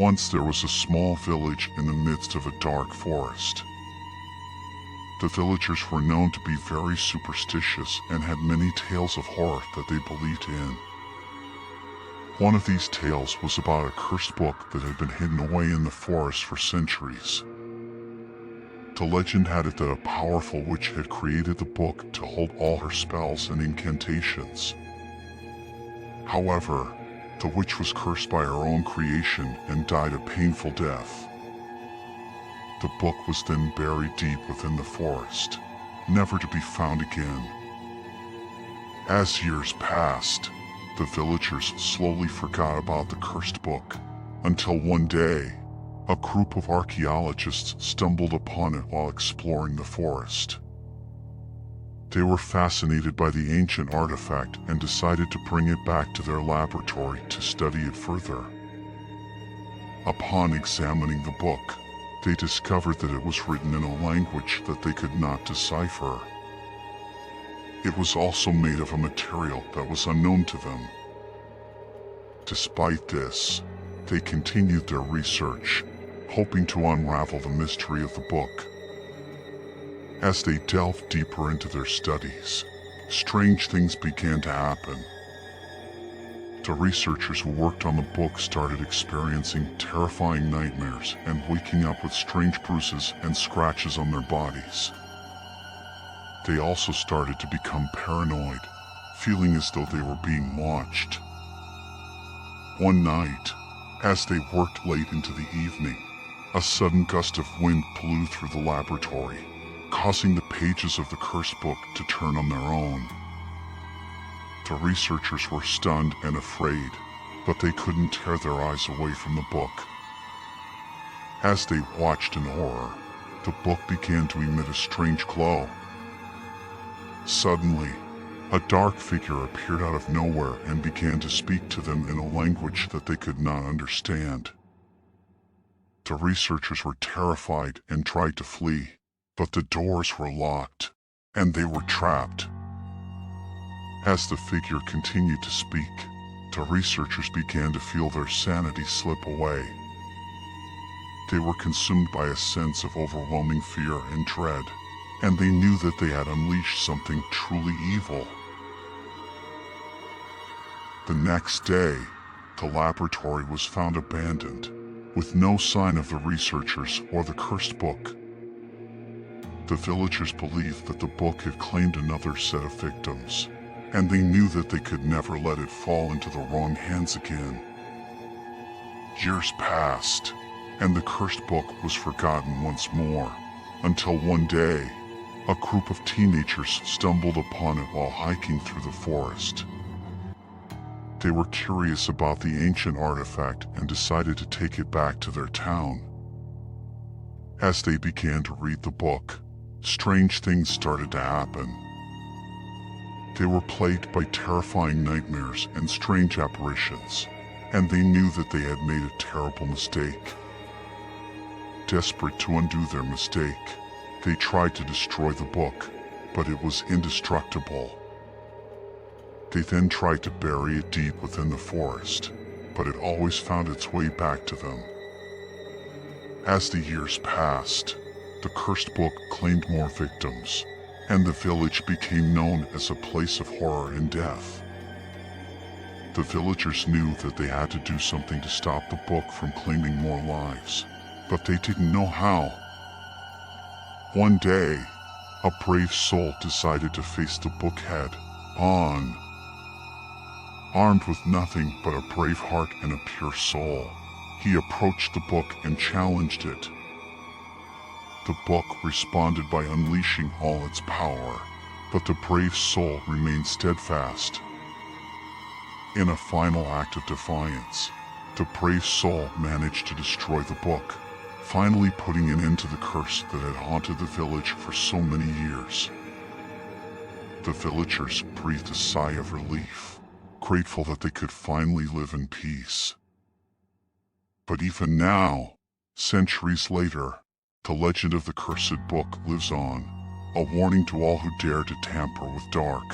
Once there was a small village in the midst of a dark forest. The villagers were known to be very superstitious and had many tales of horror that they believed in. One of these tales was about a cursed book that had been hidden away in the forest for centuries. The legend had it that a powerful witch had created the book to hold all her spells and incantations. However, the witch was cursed by her own creation and died a painful death. The book was then buried deep within the forest, never to be found again. As years passed, the villagers slowly forgot about the cursed book, until one day, a group of archaeologists stumbled upon it while exploring the forest. They were fascinated by the ancient artifact and decided to bring it back to their laboratory to study it further. Upon examining the book, they discovered that it was written in a language that they could not decipher. It was also made of a material that was unknown to them. Despite this, they continued their research, hoping to unravel the mystery of the book. As they delved deeper into their studies, strange things began to happen. The researchers who worked on the book started experiencing terrifying nightmares and waking up with strange bruises and scratches on their bodies. They also started to become paranoid, feeling as though they were being watched. One night, as they worked late into the evening, a sudden gust of wind blew through the laboratory, causing the pages of the cursed book to turn on their own. The researchers were stunned and afraid, but they couldn't tear their eyes away from the book. As they watched in horror, the book began to emit a strange glow. Suddenly, a dark figure appeared out of nowhere and began to speak to them in a language that they could not understand. The researchers were terrified and tried to flee, but the doors were locked, and they were trapped. As the figure continued to speak, the researchers began to feel their sanity slip away. They were consumed by a sense of overwhelming fear and dread, and they knew that they had unleashed something truly evil. The next day, the laboratory was found abandoned, with no sign of the researchers or the cursed book. The villagers believed that the book had claimed another set of victims, and they knew that they could never let it fall into the wrong hands again. Years passed, and the cursed book was forgotten once more, until one day, a group of teenagers stumbled upon it while hiking through the forest. They were curious about the ancient artifact and decided to take it back to their town. As they began to read the book, strange things started to happen. They were plagued by terrifying nightmares and strange apparitions, and they knew that they had made a terrible mistake. Desperate to undo their mistake, they tried to destroy the book, but it was indestructible. They then tried to bury it deep within the forest, but it always found its way back to them. As the years passed, the cursed book claimed more victims, and the village became known as a place of horror and death. The villagers knew that they had to do something to stop the book from claiming more lives, but they didn't know how. One day, a brave soul decided to face the book head on. Armed with nothing but a brave heart and a pure soul, he approached the book and challenged it. The book responded by unleashing all its power, but the brave soul remained steadfast. In a final act of defiance, the brave soul managed to destroy the book, finally putting an end to the curse that had haunted the village for so many years. The villagers breathed a sigh of relief, grateful that they could finally live in peace. But even now, centuries later, the legend of the cursed book lives on, a warning to all who dare to tamper with dark.